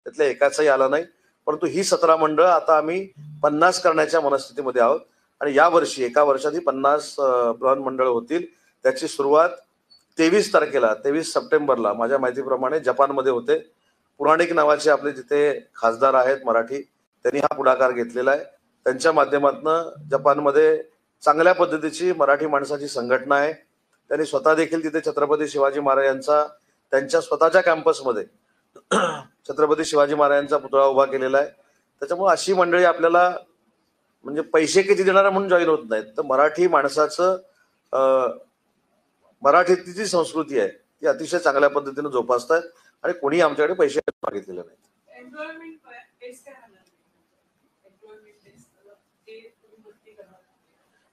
त्यातल्या एकाचाही आला नाही. परंतु ही 17 मंडळ आता आम्ही 50 करण्याच्या मनस्थितीमध्ये आहोत आणि या वर्षी एका वर्षात ही 50 बृहन्मंडळ होतील. त्याची सुरुवात 23 सप्टेंबरला माझ्या माहितीप्रमाणे जपानमध्ये होते. पुराणिक नावाचे आपले तिथे खासदार आहेत मराठी, त्यांनी हा पुढाकार घेतलेला आहे. त्यांच्या माध्यमातून जपानमध्ये चांगल्या पद्धतीची मराठी माणसाची संघटना आहे. त्यांनी स्वतः देखील तिथे छत्रपती शिवाजी महाराजांचा त्यांच्या स्वतःच्या कॅम्पसमध्ये छत्रपती शिवाजी महाराजांचा पुतळा उभा केलेला आहे. त्याच्यामुळे अशी मंडळी आपल्याला म्हणजे पैसे किती देणारा म्हणून जॉईन होत नाहीत, तर मराठी माणसाचं मराठीतली जी संस्कृती आहे ती अतिशय चांगल्या पद्धतीने जोपासतात आणि कोणी आमच्याकडे पैसे मागितलेले नाहीत.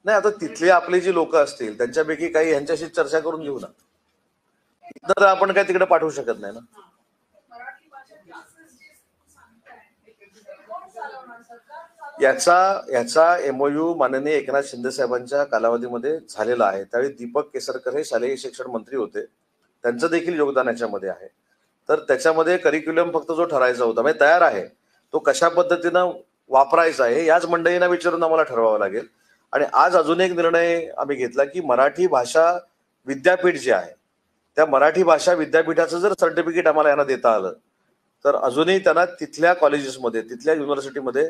नाही, आता तिथले आपले जी लोक असतील त्यांच्यापैकी काही यांच्याशी चर्चा करून घेऊ ना. तर आपण काय तिकडे पाठवू शकत नाही ना. याचा एमओयू माननीय एकनाथ शिंदे साहेबांच्या कालावधीमध्ये झालेला आहे. त्यावेळी दीपक केसरकर हे शालेय शिक्षण मंत्री होते, त्यांचं देखील योगदान याच्यामध्ये आहे. तर त्याच्यामध्ये करिक्युलम फक्त जो ठरायचा होता म्हणजे तयार आहे, तो कशा पद्धतीनं वापरायचा आहे याच मंडळींना विचारून आम्हाला ठरवावं लागेल. आणि आज अजून एक निर्णय आम्ही घेतला की मराठी भाषा विद्यापीठ जे आहे त्या मराठी भाषा विद्यापीठाचं जर सर्टिफिकेट आम्हाला यांना देता आलं तर अजूनही त्यांना तिथल्या कॉलेजेसमध्ये तिथल्या युनिव्हर्सिटीमध्ये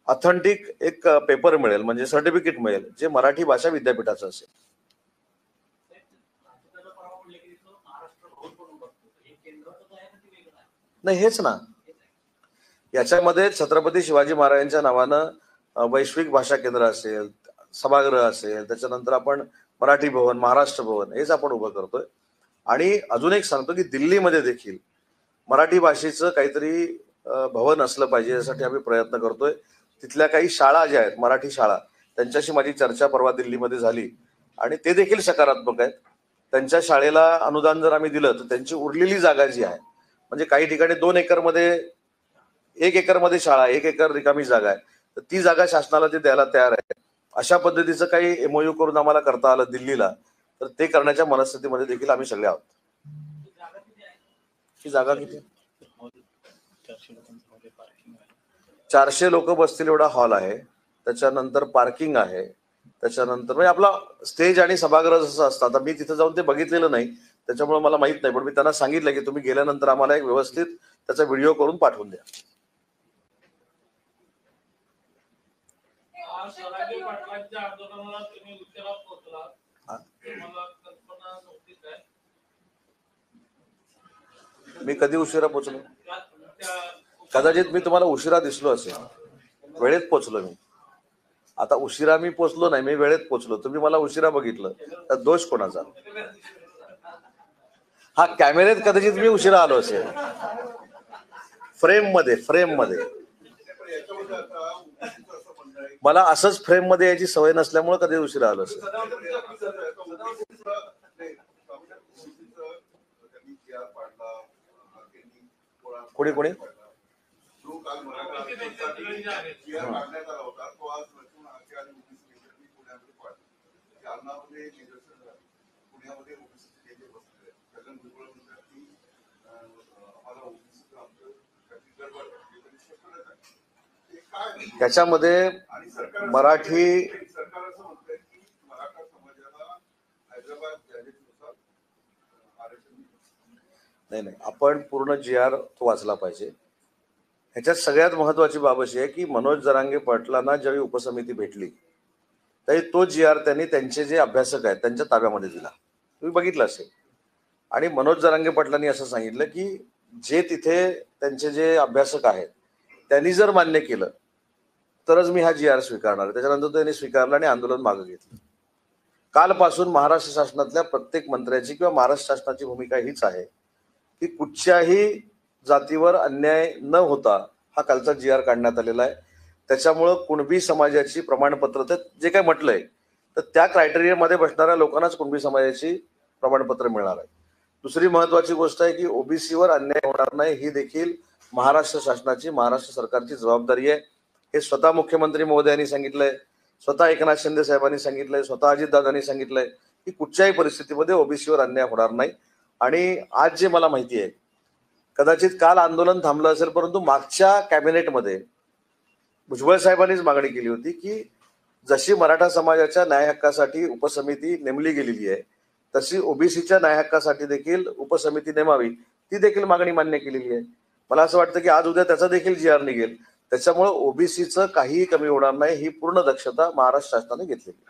ऑथेंटिक एक पेपर मिळेल, म्हणजे सर्टिफिकेट मिळेल जे मराठी भाषा विद्यापीठाचं असेल. नाही, हेच ना. याच्यामध्ये छत्रपती शिवाजी महाराजांच्या नावानं वैश्विक भाषा केंद्र असेल, सभागृह असेल, त्याच्यानंतर आपण मराठी भवन, महाराष्ट्र भवन हेच आपण उभं करतोय. आणि अजून एक सांगतो की दिल्लीमध्ये देखील मराठी भाषेचं काहीतरी भवन असलं पाहिजे यासाठी आम्ही प्रयत्न करतोय. तिथल्या काही शाळा ज्या आहेत मराठी शाळा, त्यांच्याशी माझी चर्चा परवा दिल्लीमध्ये झाली आणि ते देखील सकारात्मक आहेत. त्यांच्या शाळेला अनुदान जर आम्ही दिलं तर त्यांची उरलेली जागा जी आहे, म्हणजे काही ठिकाणी 2 एकरमध्ये 1 एकरमध्ये शाळा, 1 एकर रिकामी जागा आहे, तर ती जागा शासनाला ते द्यायला तयार आहे. अशा पद्धतीचं काही एमओयू करून आम्हाला करता आलं दिल्लीला तर ते करण्याच्या मनस्थितीमध्ये देखील आम्ही सगळे आहोत. ही जागा किती? 400 लोक बसतील एवढा हॉल आहे. त्याच्यानंतर पार्किंग आहे. त्याच्यानंतर म्हणजे आपला स्टेज आणि सभागृह जसं असतं. आता मी तिथे जाऊन ते बघितलेलं नाही त्याच्यामुळे मला माहित नाही, पण मी त्यांना सांगितलं की तुम्ही गेल्यानंतर आम्हाला एक व्यवस्थित त्याचा व्हिडिओ करून पाठवून द्या. मी कधी उशिरा पोहोचलो? कदाचित मी तुम्हाला उशिरा दिसलो असेल. वेळेत पोहोचलो मी. आता उशिरा मी पोहोचलो नाही, मी वेळेत पोहोचलो. तुम्ही मला उशिरा बघितलं तर दोष कोणाचा? हा, कॅमेऱ्यात कदाचित मी उशिरा आलो असेल. फ्रेम मध्ये मला असंच फ्रेम मध्ये यायची सवय नसल्यामुळे कधी उशिरा आलो असेल. कोणी त्याच्यामध्ये मराठी नाही, आपण पूर्ण GR तो वाचला पाहिजे. ह्याच्यात सगळ्यात महत्वाची बाब अशी आहे की मनोज जरांगे पाटलांना ज्यावेळी उपसमिती भेटली त्यावेळी तो GR त्यांनी त्यांचे जे अभ्यासक आहेत त्यांच्या ताब्यामध्ये दिला, तुम्ही बघितलं असेल. आणि मनोज जरांगे पाटलांनी असं सांगितलं की जे तिथे त्यांचे जे अभ्यासक आहेत त्यांनी जर मान्य केलं तरच मी हा GR स्वीकारणार. त्याच्यानंतर त्यांनी स्वीकारला आणि आंदोलन मागे घेतलं. कालपासून महाराष्ट्र शासनातल्या प्रत्येक मंत्र्याची किंवा महाराष्ट्र शासनाची भूमिका हीच आहे की कुठच्याही जातीवर अन्याय न होता हा कालचा GR काढण्यात आलेला आहे. त्याच्यामुळं कुणबी समाजाची प्रमाणपत्र तर जे काय म्हटलंय तर त्या क्रायटेरियामध्ये बसणाऱ्या लोकांनाच कुणबी समाजाची प्रमाणपत्र मिळणार आहे. दुसरी महत्वाची गोष्ट आहे की ओबीसीवर अन्याय होणार नाही ही देखील महाराष्ट्र शासनाची, महाराष्ट्र सरकारची जबाबदारी आहे. हे स्वतः मुख्यमंत्री महोदयांनी सांगितलंय, स्वतः एकनाथ शिंदे साहेबांनी सांगितलंय, स्वतः अजितदादांनी सांगितलंय की कुठच्याही परिस्थितीमध्ये ओबीसीवर अन्याय होणार नाही. आणि आज जे मला माहिती आहे कदाचित काल आंदोलन थांबलं असेल, परंतु मागच्या कॅबिनेटमध्ये भुजबळ साहेबांनीच मागणी केली होती की जशी मराठा समाजाच्या न्याय हक्कासाठी उपसमिती नेमली गेलेली आहे, तशी ओबीसीच्या न्याय हक्कासाठी देखील उपसमिती नेमावी, ती देखील मागणी मान्य केलेली आहे. मला असं वाटतं की आज उद्या त्याचा देखील GR निघेल. त्याच्यामुळे ओबीसीचं काहीही कमी होणार नाही, ही पूर्ण दक्षता महाराष्ट्र शासनाने घेतलेली.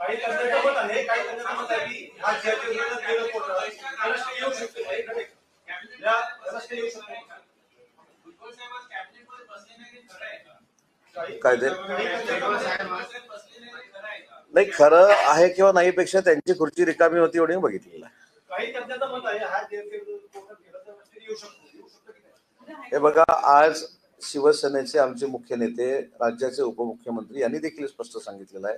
काय ते नाही, खरं आहे किंवा नाही पेक्षा त्यांची खुर्ची रिकामी होती एवढी बघितलेलं आहे. हे बघा, आज शिवसेनेचे आमचे मुख्य नेते, राज्याचे उपमुख्यमंत्री यांनी देखील स्पष्ट सांगितलेलं आहे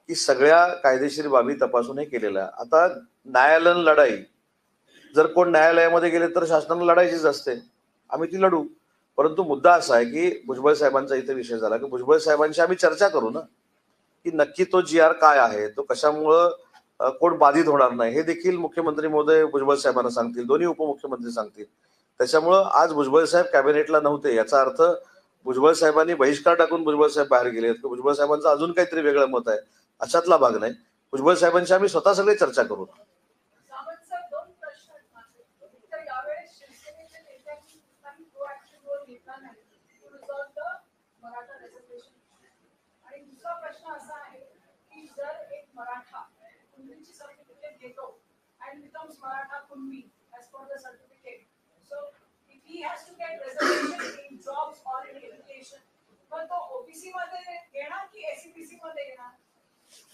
की सगळ्या कायदेशीर बाबी तपासून हे केलेलं आहे. आता न्यायालयीन लढाई जर कोण न्यायालयामध्ये गेले तर शासनाला लढायचीच असते, आम्ही ती लढू. परंतु मुद्दा असा आहे की भुजबळ साहेबांचा इथे विषय झाला की भुजबळ साहेबांशी आम्ही चर्चा करू ना की नक्की तो GR काय आहे, तो कशामुळं कोण बाधित होणार नाही, हे देखील मुख्यमंत्री महोदय भुजबळ साहेबांना सांगतील, दोन्ही उपमुख्यमंत्री सांगतील. त्याच्यामुळं आज भुजबळ साहेब कॅबिनेटला नव्हते याचा अर्थ भुजबळ साहेबांनी बहिष्कार टाकून भुजबळ साहेब बाहेर गेले, भुजबळ साहेबांचं अजून काहीतरी वेगळं मत आहे, अशातला भाग नाही. भुजबळ साहेबांशी आम्ही स्वतः सगळे चर्चा करू.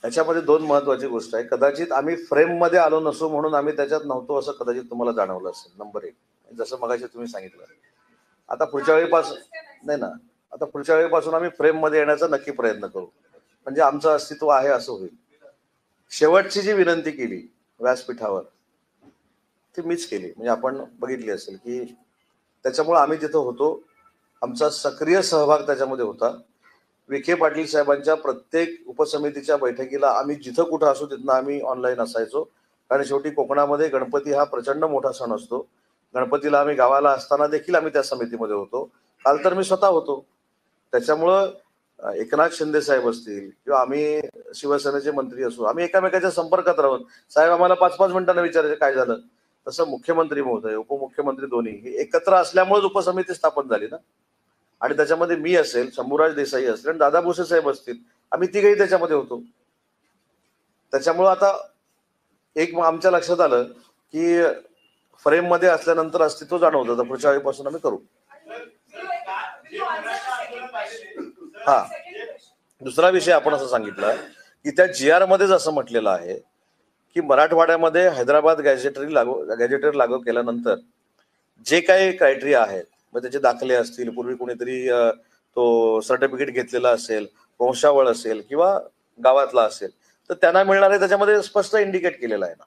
याच्यामध्ये दोन महत्वाची गोष्ट आहे. कदाचित आम्ही फ्रेम मध्ये आलो नसो म्हणून आम्ही त्याच्यात नव्हतो असं कदाचित तुम्हाला जाणवलं असेल, नंबर 1. जसं मगाशी तुम्ही सांगितलं. आता पुढच्या वेळीपासून नाही ना, आता पुढच्या वेळीपासून आम्ही फ्रेम मध्ये येण्याचा नक्की प्रयत्न करू, म्हणजे आमचं अस्तित्व आहे असं होईल. शेवटची जी विनंती केली व्यासपीठावर ती मीच केली, म्हणजे आपण बघितली असेल की त्याच्यामुळे आम्ही जिथं होतो आमचा सक्रिय सहभाग त्याच्यामध्ये होता. विखे पाटील साहेबांच्या प्रत्येक उपसमितीच्या बैठकीला आम्ही जिथं कुठं असू तिथनं आम्ही ऑनलाईन असायचो, कारण शेवटी कोकणामध्ये गणपती हा प्रचंड मोठा सण असतो. गणपतीला आम्ही गावाला असताना देखील आम्ही त्या समितीमध्ये होतो. काल तर मी स्वतः होतो. त्याच्यामुळं एकनाथ शिंदे साहेब असतील किंवा आम्ही शिवसेनेचे मंत्री असू, आम्ही एकामेकाच्या संपर्कात राहून साहेब आम्हाला 5-5 मिनिटांना विचारायचे काय झालं. तसं मुख्यमंत्री महोदय, उपमुख्यमंत्री दोन्ही हे एकत्र असल्यामुळेच उपसमिती स्थापन झाली ना. आणि त्याच्यामध्ये मी असेल, शंभूराज देसाई असेल आणि दादा भुसे साहेब असतील, आम्ही तिघही त्याच्यामध्ये होतो. त्याच्यामुळं आता एक आमच्या लक्षात आलं की फ्रेम मध्ये असल्यानंतर अस्तित्व जाणवतं, तर पुढच्या वेळीपासून आम्ही करू. हा, दुसरा विषय आपण असं सांगितलं की त्या GR मध्येच असं म्हटलेलं आहे की मराठवाड्यामध्ये हैदराबाद गॅजेटर लागू केल्यानंतर जे काही क्रायटेरिया आहेत, मग त्याचे दाखले असतील, पूर्वी कोणीतरी तो सर्टिफिकेट घेतलेला असेल, वंशावळ असेल किंवा गावातला असेल, तर त्यांना मिळणार आहे, त्याच्यामध्ये स्पष्ट इंडिकेट केलेलं आहे ना.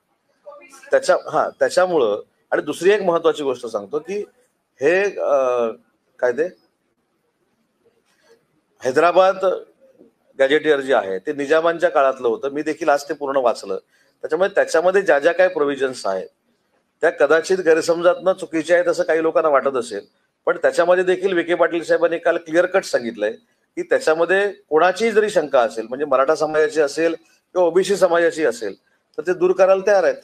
त्याच्यामुळं. आणि दुसरी एक महत्वाची गोष्ट सांगतो की हे काय ते हैदराबाद गॅजेटियर जे आहे ते निजामांच्या काळातलं होतं. मी देखील आज ते पूर्ण वाचलं. त्याच्यामुळे त्याच्यामध्ये ज्या ज्या काही प्रोव्हिजन्स आहेत त्या कदाचित गैरसमजातनं चुकीच्या आहेत असं काही लोकांना वाटत असेल, पण त्याच्यामध्ये देखील विखे पाटील साहेबांनी काल क्लिअर कट सांगितलंय की त्याच्यामध्ये कोणाचीही जरी शंका असेल, म्हणजे मराठा समाजाची असेल किंवा ओबीसी समाजाची असेल, तर ते दूर करायला तयार आहेत.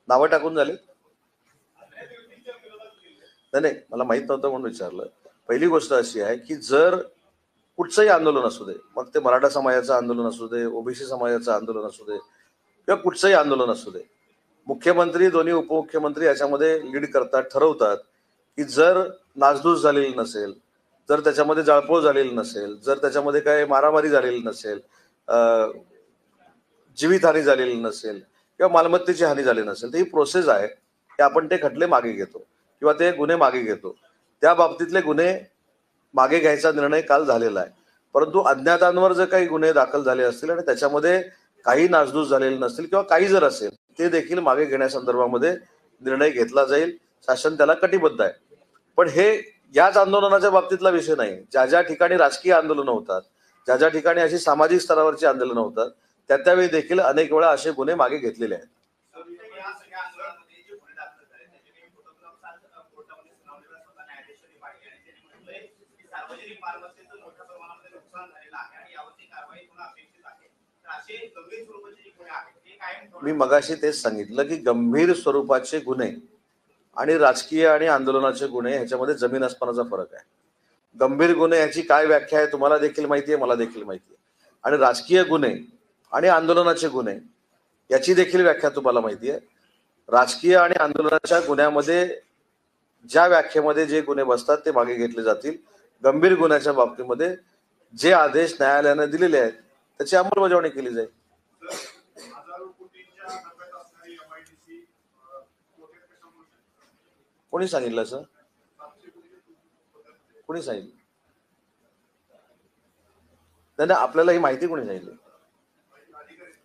नावं टाकून झाले? नाही, मला माहित नव्हतं म्हणून विचारलं. पहिली गोष्ट अशी आहे की जर कुठचंही आंदोलन असू दे, मग ते मराठा समाजाचं आंदोलन असू दे, ओबीसी समाजाचं आंदोलन असू दे किंवा कुठचंही आंदोलन असू दे, मुख्यमंत्री दोन्ही उपमुख्यमंत्री याच्यामध्ये लीड करतात, ठरवतात की जर नासधूस झालेली नसेल, जर त्याच्यामध्ये जाळपोळ झालेली नसेल, जर त्याच्यामध्ये काय मारामारी झालेली नसेल, जीवितहानी झालेली नसेल किंवा मालमत्तेची हानी झाली नसेल, तर ही प्रोसेस आहे की आपण ते खटले मागे घेतो किंवा ते गुन्हे मागे घेतो. त्या बाबतीतले गुन्हे मागे घ्यायचा निर्णय काल झालेला आहे. परंतु अज्ञातांवर जर काही गुन्हे दाखल झाले असतील आणि त्याच्यामध्ये काही नासधूस झालेले नसतील किंवा काही जर असेल ते देखील मागे घेण्यासंदर्भामध्ये निर्णय घेतला जाईल. शासन त्याला कटिबद्ध आहे. पण हे याच आंदोलनाच्या बाबतीतला विषय नाही. ज्या ज्या ठिकाणी राजकीय आंदोलनं होतात, ज्या ज्या ठिकाणी अशी सामाजिक स्तरावरची आंदोलनं होतात, त्यावेळी देखील अनेक वेळा असे गुन्हे मागे घेतलेले आहेत. मी मगाशी तेच सांगितलं की गंभीर स्वरूपाचे गुन्हे आणि राजकीय आणि आंदोलनाचे गुन्हे ह्याच्यामध्ये जमीन आसमानाचा फरक आहे. गंभीर गुन्हे याची काय व्याख्या आहे तुम्हाला देखील माहिती आहे, मला देखील माहिती आहे. आणि राजकीय गुन्हे आणि आंदोलनाचे गुन्हे याची देखील व्याख्या तुम्हाला माहिती आहे. राजकीय आणि आंदोलनाच्या गुन्ह्यामध्ये ज्या व्याख्येमध्ये जे गुन्हे बसतात ते मागे घेतले जातील. गंभीर गुन्ह्याच्या बाबतीमध्ये जे आदेश न्यायालयाने दिलेले आहेत त्याची अंमलबजावणी केली जाईल. कोणी सांगितलं सर? कोणी सांगितलं? नाही, आपल्याला ही माहिती कोणी सांगितली?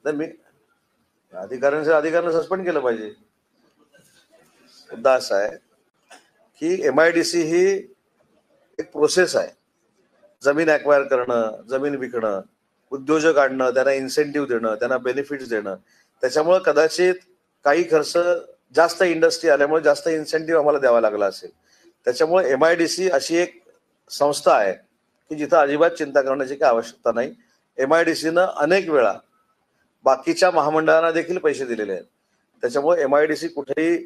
नाही, मी अधिकाऱ्यांना सस्पेंड केलं पाहिजे. मुद्दा असा आहे की MIDC ही एक प्रोसेस आहे. जमीन ॲक्वायर करणं, जमीन विकणं, उद्योजक आणणं, त्यांना इन्सेंटिव्ह देणं, त्यांना बेनिफिट्स देणं. त्याच्यामुळे कदाचित काही खर्च जास्त इंडस्ट्री आल्यामुळे जास्त इन्सेंटिव्ह आम्हाला द्यावा लागला असेल. त्याच्यामुळे MIDC अशी एक संस्था आहे की जिथं अजिबात चिंता करण्याची काही आवश्यकता नाही. MIDCनं अनेक वेळा बाकीच्या महामंडळांना देखील पैसे दिलेले आहेत. त्याच्यामुळे MIDC कुठेही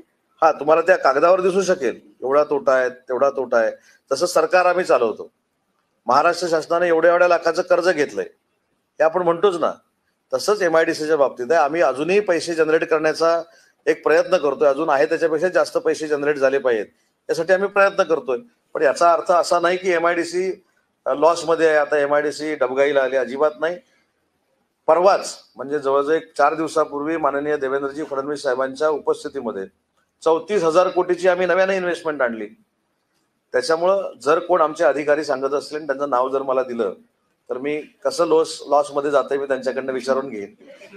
तुम्हाला त्या कागदावर दिसू शकेल एवढा तोटा आहे, तेवढा तोटा आहे. तसं सरकार आम्ही चालवतो. महाराष्ट्र शासनाने एवढ्या लाखाचं कर्ज घेतलंय हे आपण म्हणतोच ना. तसंच MIDCच्या बाबतीत आहे. आम्ही अजूनही पैसे जनरेट करण्याचा एक प्रयत्न करतोय. अजून आहे त्याच्यापेक्षा जास्त पैसे जनरेट झाले पाहिजेत यासाठी आम्ही प्रयत्न करतोय. पण याचा अर्थ असा नाही की MIDC लॉसमध्ये आहे, आता MIDC डबघाईला आली. अजिबात नाही. परवाच म्हणजे जवळजवळ 4 दिवसापूर्वी माननीय देवेंद्रजी फडणवीस साहेबांच्या उपस्थितीमध्ये 34,000 कोटीची आम्ही नव्याने इन्व्हेस्टमेंट आणली. त्याच्यामुळं जर कोण आमचे अधिकारी सांगत असले आणि त्यांचं नाव जर मला दिलं तर मी कसं लॉसमध्ये जाते मी त्यांच्याकडनं विचारून घेईन.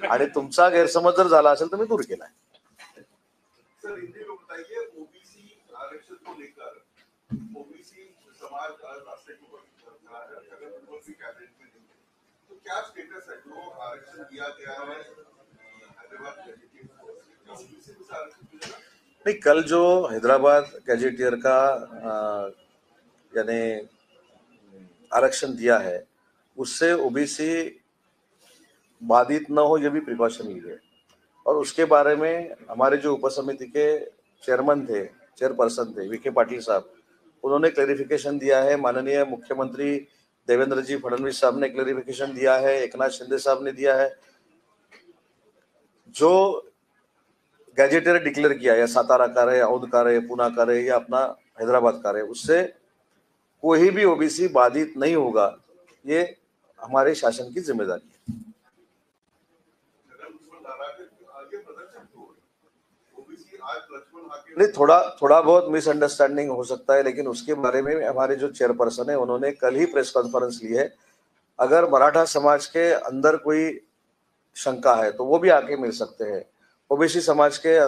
आणि तुमचा गैरसमज जर झाला असेल तर मी दूर केलाय. नहीं, कल जो हैदराबाद गैजेटियर का यानी आरक्षण दिया है उससे OBC बाधित न हो ये भी प्रिकॉशन ली है. और उसके बारे में हमारे जो उपसमिति के चेयरपर्सन थे विखे पाटिल साहब, उन्होंने क्लैरिफिकेशन दिया है. माननीय मुख्यमंत्री देवेंद्र जी फडणवीस साहब ने क्लैरिफिकेशन दिया है. एकनाथ शिंदे साहब ने दिया है. जो गैजेटियर डिक्लेयर किया या सातारा का रहे, औध का रहे, पुणे का रहे या अपना हैदराबाद का रहे, उससे कोई भी OBC बाधित नहीं होगा. ये हमारे शासन की जिम्मेदारी है. नहीं, थोड़ा बहुत मिसअंडरस्टैंडिंग हो सकता है, लेकिन उसके बारे में हमारे जो चेयरपर्सन है उन्होंने कल ही प्रेस कॉन्फ्रेंस ली है. अगर मराठा समाज के अंदर कोई शंका है तो वो भी आके मिल सकते हैं. OBC समाज के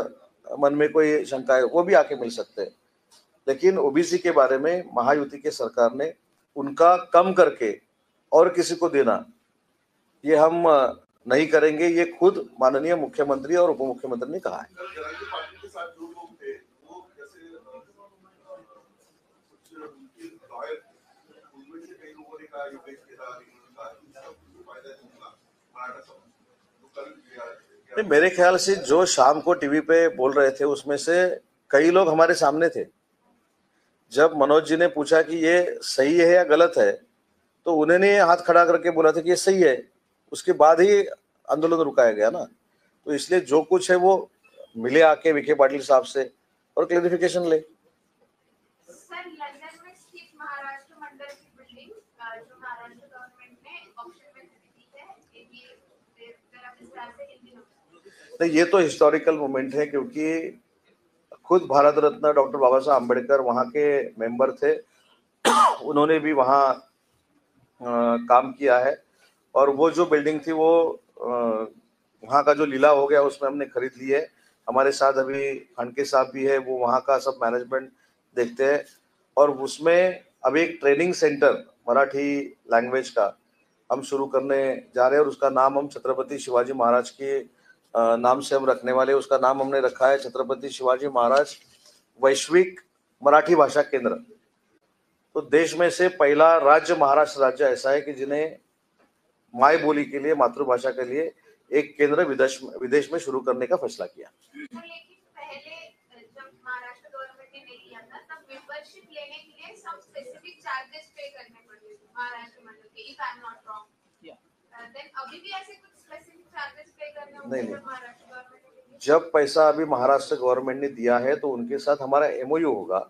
मन में कोई शंका है वो भी आके मिल सकते हैं. लेकिन OBC के बारे में महायुति के सरकार ने उनका कम करके और किसी को देना ये हम नहीं करेंगे. ये खुद माननीय मुख्यमंत्री और उप मुख्यमंत्री ने कहा है. नहीं, मेरे ख्याल से जो शाम को टीवी पे बोल रहे थे उसमें से कई लोग हमारे सामने थे. जब मनोज जी ने पूछा कि ये सही है या गलत है तो उन्होंने हाथ खड़ा करके बोला था कि ये सही है. उसके बाद ही आंदोलन रुकाया गया ना. तो इसलिए जो कुछ है वो मिले आके विखे पाटिल साहब से और क्लैरिफिकेशन ले. नहीं, ये तो हिस्टोरिकल मोमेंट है क्योंकि खुद भारत रत्न डॉक्टर बाबा साहब अम्बेडकर वहाँ के मेंबर थे. उन्होंने भी वहाँ काम किया है और वो जो बिल्डिंग थी वो वहाँ का जो लीला हो गया उसमें हमने खरीद ली है। हमारे साथ अभी खानके साहब भी है, वो वहाँ का सब मैनेजमेंट देखते हैं और उसमें अभी एक ट्रेनिंग सेंटर मराठी लैंग्वेज का हम शुरू करने जा रहे हैं और उसका नाम हम छत्रपति शिवाजी महाराज के नाम से हम रखने वाले। उसका नाम हमने रखा है छत्रपति शिवाजी महाराज वैश्विक मराठी भाषा केंद्र। तो देश में से पहला राज्य महाराष्ट्र राज्य ऐसा है कि जिन्हें माई बोली के लिए, मातृभाषा के लिए एक केंद्र विदेश में शुरू करने का फैसला किया। लेकिन पहले जब महाराष्ट्र गवर्नमेंट ने नहीं किया था तब मेंबरशिप लेने के लिए सब स्पेसिफिक चार्जेस पे करने पड़ते थे महाराष्ट्र मंडल के, if I am not wrong. Then अभी भी ऐसे कुछ स्पेसिफिक चार्जेस पे करने होंगे जब महाराष्ट्र गवर्नमेंट ने? जब पैसा अभी महाराष्ट्र गवर्नमेंट ने दिया है तो उनके साथ हमारा एमओयू होगा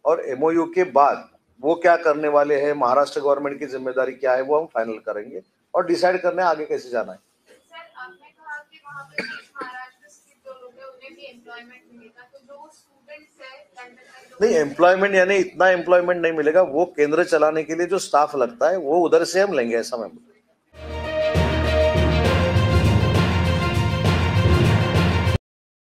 और एमओयू के बाद वो क्या करने वाले हैं, महाराष्ट्र गवर्नमेंट की जिम्मेदारी क्या है, वो हम फाइनल करेंगे और डिसाइड करने आगे कैसे जाना है। सर आपने कहा कि वहाँ पे महाराष्ट्र स्थित जो लोग हैं उन्हें भी एम्प्लॉयमेंट मिलेगा, तो जो स्टूडेंट्स है नहीं, एम्प्लॉयमेंट यानी इतना एम्प्लॉयमेंट नहीं मिलेगा, वो केंद्र चलाने के लिए जो स्टाफ लगता है वो उधर से हम लेंगे, ऐसा मैं